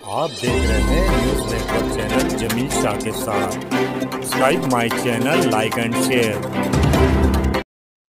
आप देख रहे हैं news network channel Jameel Shah के साथ। Subscribe my channel, like and share.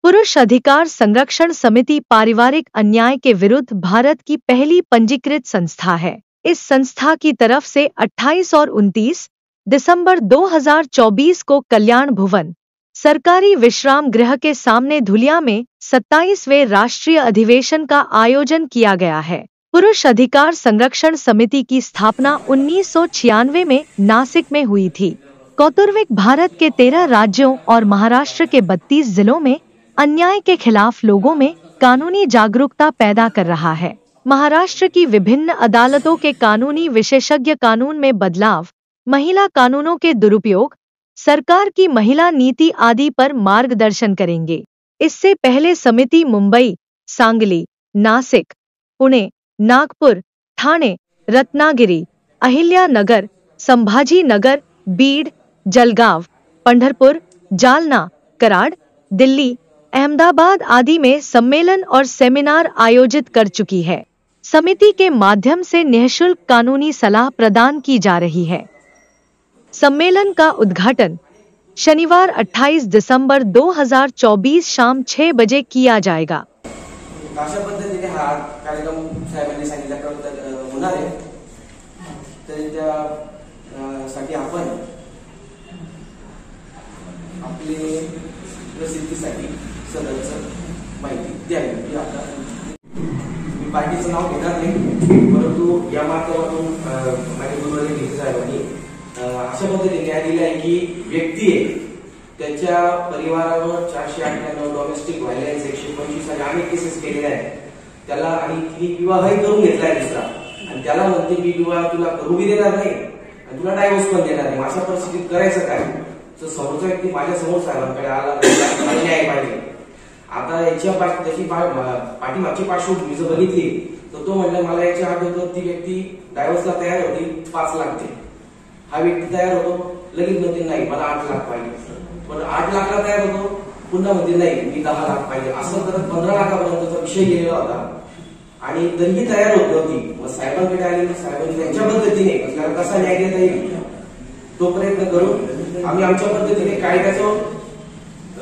पुरुष अधिकार संरक्षण समिति पारिवारिक अन्याय के विरुद्ध भारत की पहली पंजीकृत संस्था है। इस संस्था की तरफ से 28 और 29 दिसंबर 2024 को कल्याण भुवन सरकारी विश्राम गृह के सामने धुलिया में 27वें राष्ट्रीय अधिवेशन का आयोजन किया गया है। पुरुष अधिकार संरक्षण समिति की स्थापना 1996 में नासिक में हुई थी। कौतुर्विक भारत के 13 राज्यों और महाराष्ट्र के 32 जिलों में अन्याय के खिलाफ लोगों में कानूनी जागरूकता पैदा कर रहा है। महाराष्ट्र की विभिन्न अदालतों के कानूनी विशेषज्ञ कानून में बदलाव, महिला कानूनों के दुरुपयोग, सरकार की महिला नीति आदि पर मार्गदर्शन करेंगे। इससे पहले समिति मुंबई, सांगली, नासिक, पुणे, नागपुर, ठाणे, रत्नागिरी, अहिल्यानगर, संभाजी नगर, बीड, जलगांव, पंढरपुर, जालना, कराड, दिल्ली, अहमदाबाद आदि में सम्मेलन और सेमिनार आयोजित कर चुकी है। समिति के माध्यम से निःशुल्क कानूनी सलाह प्रदान की जा रही है। सम्मेलन का उद्घाटन शनिवार 28 दिसंबर 2024 शाम 6 बजे किया जाएगा। अशा पद्धतीने हा कार्यक्रम साहेबांनी सांगितल्याप्रमाणे होणार आहे। तर त्यासाठी आपण आपले प्रसिद्धीसाठी सदस्य माहिती द्यावी। मी पार्टीचं नाव घेणार नाही, परंतु या माध्यमातून माझे गुरुवर्य गिरी साहेबांनी अशा पद्धतीने न्याय दिला आहे की व्यक्ती आहे त्याच्या परिवारावर 498 डोमेस्टिक व्हायलन्स 125 आणि अनेक केसेस केलेल्या आहेत त्याला, आणि तिने विवाहही करून घेतलाय दुसरा, आणि त्याला म्हणते मी विवाह तुला करू बी देणार नाही आणि तुला डायव्होर्स पण देणार नाही। अशा परिस्थितीत करायचं काय? तर समोरचा व्यक्ती माझ्या समोर साहेबांकडे आला, न्याय पाहिजे। आता याच्या त्याची पाठीमागची पार्श्वभूमी जर बघितली तर तो म्हणला मला याच्या अगोदर ती व्यक्ती डायव्होर्सला तयार होती, 5 लाख दे। हा व्यक्ती तयार होतो, लगेच म्हणते नाही मला 8 लाख पाहिजे, पण 8 लाखला तयार होतो, पुन्हा म्हणजे नाही मी 10 लाख पाहिजे। असं करत 15 लाखापर्यंतचा विषय गेलेला होता आणि तरीही तयार होत नव्हती। मग साहेबांकडे आले, साहेबांनी त्यांच्या पद्धतीने त्याला कसा न्याय देता येईल तो प्रयत्न करून आम्ही आमच्या पद्धतीने कायद्याचा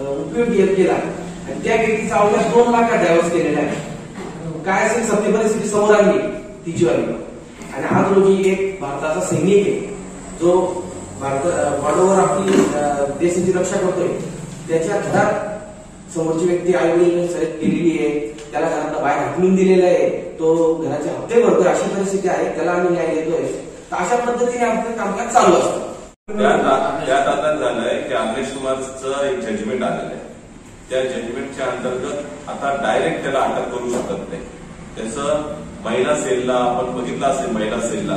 उपयोग केला आणि त्या व्यक्तीचा अवकाश 2 लाखात डायव्होर्स केलेला आहे। काय असेल सत्य परिस्थिती समोर आणली तिची आली, आणि आज रोजी एक भारताचा सैनिक आहे जो बॉर्डरवर आपली देशाची रक्षा करतोय, त्याच्या घरात समोरची व्यक्ती आईवडील सिलेक्ट केलेली आहे, त्याला घरात बाहेर हाकलून दिलेलं आहे, तो घराचे हप्ते भरतोय, अशी परिस्थिती आहे, त्याला आम्ही न्याय देतोय। तर अशा पद्धतीने आपलं कामकाज चालू असतं। त्यात आता झालंय की अमरेश कुमारचं एक जजमेंट आलेलं आहे, त्या जजमेंटच्या अंतर्गत आता डायरेक्ट त्याला अटक करू शकत नाही। त्याचं महिला सेलला आपण बघितलं असेल,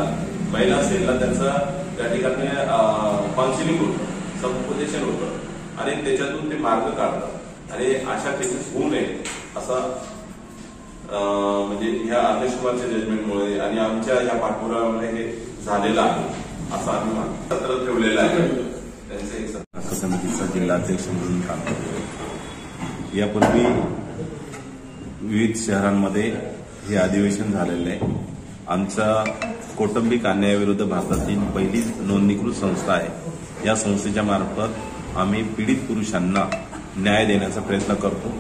महिला सेलला त्याचं त्या ठिकाणी काउन्सिलिंग होतं, समुपदेशन होतं आणि त्याच्यातून ते मार्ग काढतात, आणि अशा केसेस होऊ नये असं म्हणजे ह्या अमरेश कुमारच्या जजमेंटमुळे आणि आमच्या ह्या पाठपुराव्यामुळे हे झालेलं आहे असं आम्ही सत्र ठेवलेलं आहे। त्यांचं एक समितीचा जिल्हाध्यक्ष म्हणून काम करतो। यापूर्वी विविध शहरांमध्ये हे अधिवेशन झालेलं आहे। आमचा कौटुंबिक अन्यायाविरुद्ध भारतातील पहिली नोंदणीकृत संस्था आहे। या संस्थेच्या मार्फत आम्ही पीडित पुरुषांना न्याय देण्याचा प्रयत्न करतो।